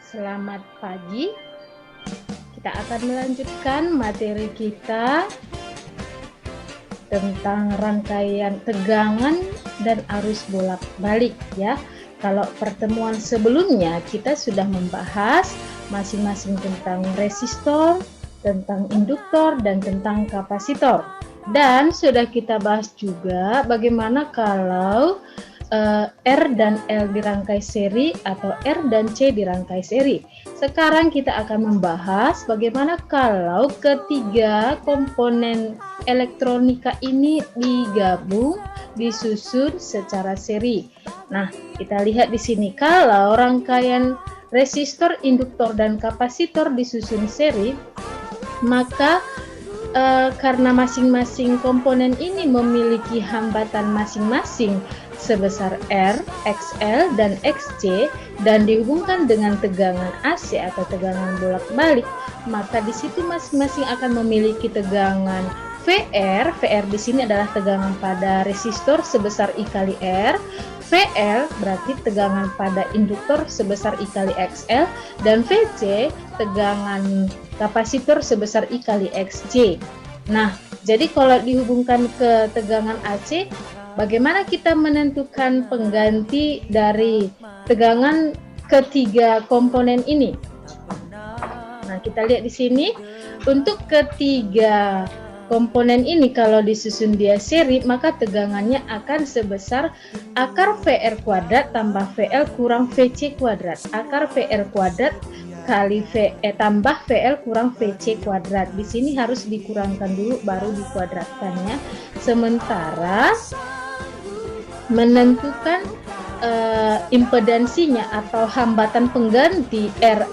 Selamat pagi. Kita akan melanjutkan materi kita tentang rangkaian tegangan dan arus bolak-balik ya. Kalau pertemuan sebelumnya kita sudah membahas masing-masing tentang resistor, tentang induktor, dan tentang kapasitor. Dan sudah kita bahas juga bagaimana kalau R dan L dirangkai seri atau R dan C dirangkai seri. Sekarang kita akan membahas bagaimana kalau ketiga komponen elektronika ini digabung, disusun secara seri. Nah, kita lihat di sini kalau rangkaian resistor, induktor, dan kapasitor disusun seri, maka karena masing-masing komponen ini memiliki hambatan masing-masing sebesar R, XL, dan XC dan dihubungkan dengan tegangan AC atau tegangan bolak-balik, maka di situ masing-masing akan memiliki tegangan VR. VR di sini adalah tegangan pada resistor sebesar I kali R, VL berarti tegangan pada induktor sebesar I kali XL, dan VC tegangan kapasitor sebesar I kali XC. Nah, jadi kalau dihubungkan ke tegangan AC, bagaimana kita menentukan pengganti dari tegangan ketiga komponen ini? Nah, kita lihat di sini untuk ketiga komponen ini kalau disusun dia seri, maka tegangannya akan sebesar akar VR kuadrat tambah VL kurang VC kuadrat. Akar VR kuadrat kali tambah VL kurang VC kuadrat. Di sini harus dikurangkan dulu baru dikuadratkannya. Sementara menentukan impedansinya atau hambatan pengganti R,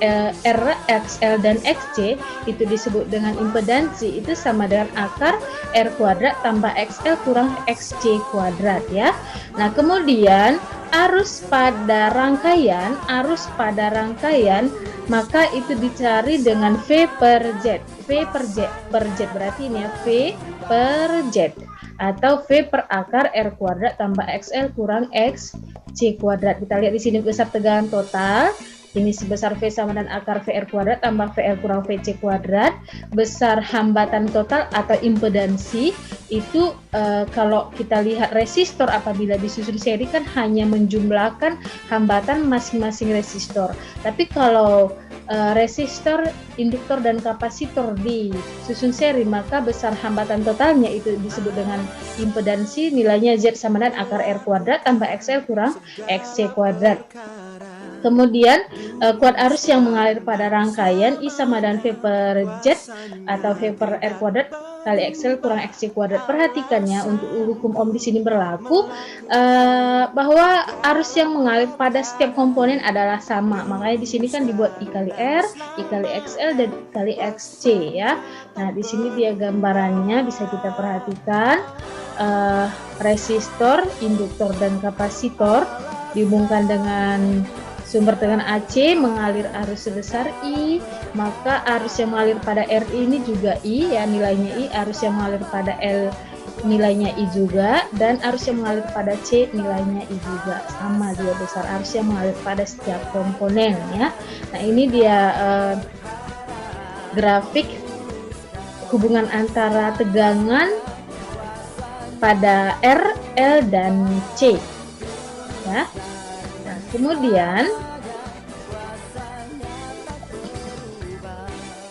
XL, dan XC itu disebut dengan impedansi, itu sama dengan akar R kuadrat tambah XL kurang XC kuadrat ya. Nah, kemudian arus pada rangkaian maka itu dicari dengan V per Z. V per Z berarti ini ya V per Z atau V per akar R kuadrat tambah XL kurang XC kuadrat. Kita lihat di sini besar tegangan total. Ini sebesar V sama dengan akar VR kuadrat tambah VL kurang VC kuadrat. Besar hambatan total atau impedansi itu kalau kita lihat resistor apabila disusun seri kan hanya menjumlahkan hambatan masing-masing resistor. Tapi kalau resistor, induktor, dan kapasitor disusun seri, maka besar hambatan totalnya itu disebut dengan impedansi, nilainya Z sama dengan akar R kuadrat tambah XL kurang XC kuadrat. Kemudian kuat arus yang mengalir pada rangkaian I sama dengan V per Z atau V per R kuadrat kali XL kurang XC kuadrat. Perhatikan ya, untuk hukum Ohm di sini berlaku bahwa arus yang mengalir pada setiap komponen adalah sama. Makanya di sini kan dibuat I kali R, I kali XL, dan I kali XC ya. Nah, di sini dia gambarannya bisa kita perhatikan resistor, induktor, dan kapasitor dihubungkan dengan sumber tegangan AC mengalir arus sebesar I, maka arus yang mengalir pada R ini juga I ya, nilainya I. Arus yang mengalir pada L nilainya I juga, dan arus yang mengalir pada C nilainya I juga, sama dia besar arus yang mengalir pada setiap komponen ya. Nah, ini dia grafik hubungan antara tegangan pada R, L, dan C ya. Nah, kemudian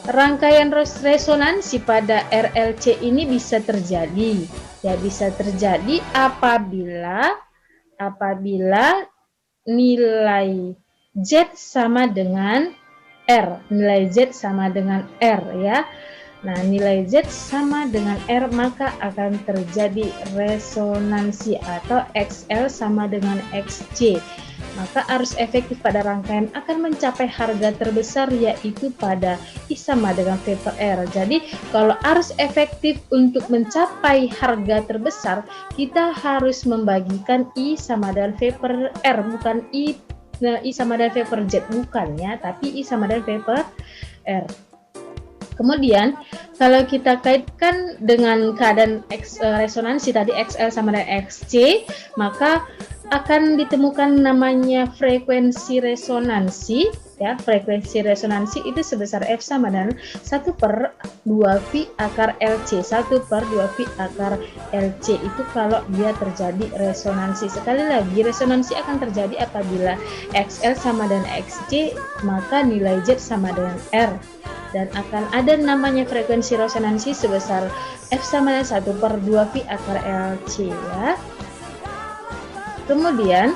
rangkaian resonansi pada RLC ini bisa terjadi ya, bisa terjadi apabila nilai Z sama dengan R, nilai Z sama dengan R ya. Nah, nilai Z sama dengan R, maka akan terjadi resonansi atau XL sama dengan XC. Maka arus efektif pada rangkaian akan mencapai harga terbesar, yaitu pada I sama dengan V per R. Jadi kalau arus efektif untuk mencapai harga terbesar, kita harus membagikan I sama dengan V per R, bukan I sama dengan V per Z, bukan ya, tapi I sama dengan V per R. Kemudian kalau kita kaitkan dengan keadaan resonansi tadi XL sama dengan XC, maka akan ditemukan namanya frekuensi resonansi, ya. Frekuensi resonansi itu sebesar F sama dengan 1/2 pi akar LC. 1/2 pi akar LC itu kalau dia terjadi resonansi. Sekali lagi, resonansi akan terjadi apabila XL sama dengan XC, maka nilai Z sama dengan R. Dan akan ada namanya frekuensi resonansi sebesar F sama dengan 1/2 pi akar LC, ya. Kemudian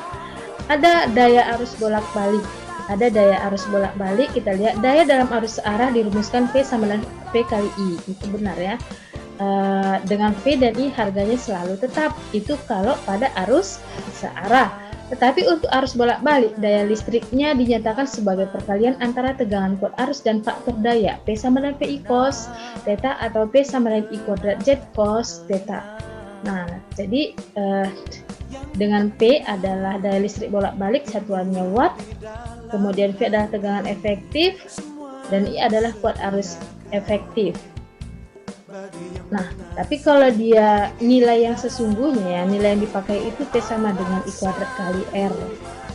ada daya arus bolak-balik. Ada daya arus bolak-balik, kita lihat daya dalam arus searah dirumuskan V sama dengan V kali I. Itu benar, ya. Dengan V dan I harganya selalu tetap. Itu kalau pada arus searah. Tetapi untuk arus bolak-balik, daya listriknya dinyatakan sebagai perkalian antara tegangan kuat arus dan faktor daya. P sama dengan PI cos theta atau P sama dengan I kuadrat Z cos theta. Nah, jadi dengan P adalah daya listrik bolak-balik, satuannya watt, kemudian V adalah tegangan efektif, dan I adalah kuat arus efektif. Nah, tapi kalau dia nilai yang sesungguhnya, ya, nilai yang dipakai itu P sama dengan I kuadrat kali R,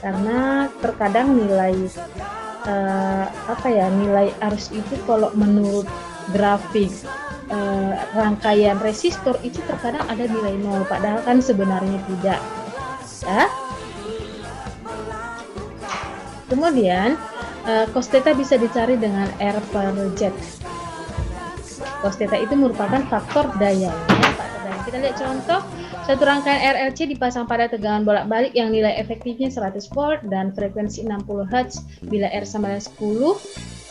karena terkadang nilai nilai arus itu kalau menurut grafik rangkaian resistor itu terkadang ada nilai 0, padahal kan sebenarnya tidak, ya. Kemudian cos theta bisa dicari dengan R per Z. Cos theta itu merupakan faktor daya. Kita lihat contoh, satu rangkaian RLC dipasang pada tegangan bolak-balik yang nilai efektifnya 100 volt dan frekuensi 60 Hz. Bila R sama dengan 10,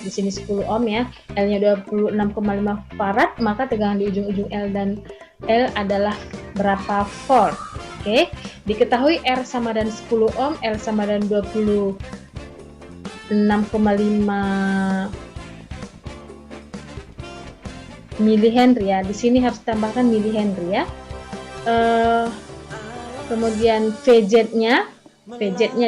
di sini 10 ohm, ya, L-nya 26,5 farad, maka tegangan di ujung-ujung L dan L adalah berapa volt? Oke, diketahui R sama dengan 10 ohm, L sama dengan 26,5 milihenry, ya. Di sini harus tambahkan milihenry, ya. Kemudian VZ-nya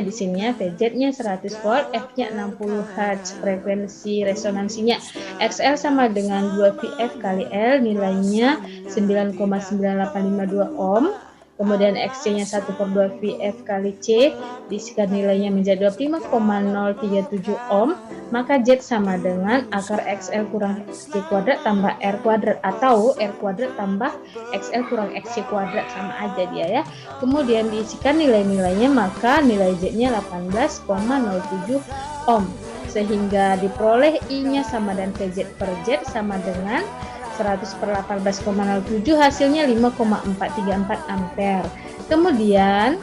di sini, ya, VZ-nya 100 volt, F-nya 60 Hz, frekuensi resonansinya XL sama dengan 2VF kali L, nilainya 9,9852 ohm. Kemudian XC-nya 1/2 VF kali C, diisikan nilainya menjadi 25,037 ohm, maka Z sama dengan akar XL kurang XC kuadrat tambah R kuadrat, atau R kuadrat tambah XL kurang XC kuadrat, sama aja dia, ya. Kemudian diisikan nilai-nilainya, maka nilai Z-nya 18,07 ohm, sehingga diperoleh I-nya sama dengan VZ per Z sama dengan 100/18,07, hasilnya 5,434 ampere. Kemudian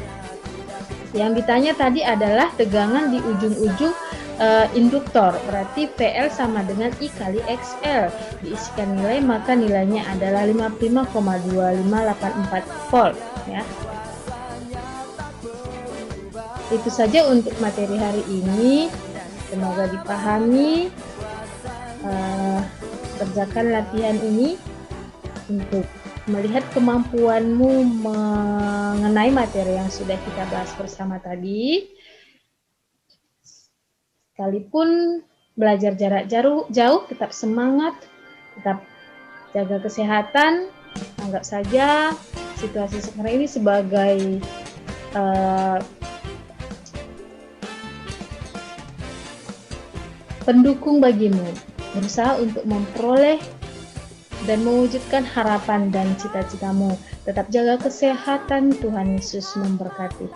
yang ditanya tadi adalah tegangan di ujung-ujung induktor, berarti PL sama dengan I kali XL, diisikan nilai, maka nilainya adalah 55,2584 volt, ya. Itu saja untuk materi hari ini, semoga dipahami. Kerjakan latihan ini untuk melihat kemampuanmu mengenai materi yang sudah kita bahas bersama tadi. Sekalipun belajar jarak jauh, tetap semangat, tetap jaga kesehatan. Anggap saja situasi sekarang ini sebagai pendukung bagimu, berusaha untuk memperoleh dan mewujudkan harapan dan cita-citamu. Tetap jaga kesehatan, Tuhan Yesus memberkati.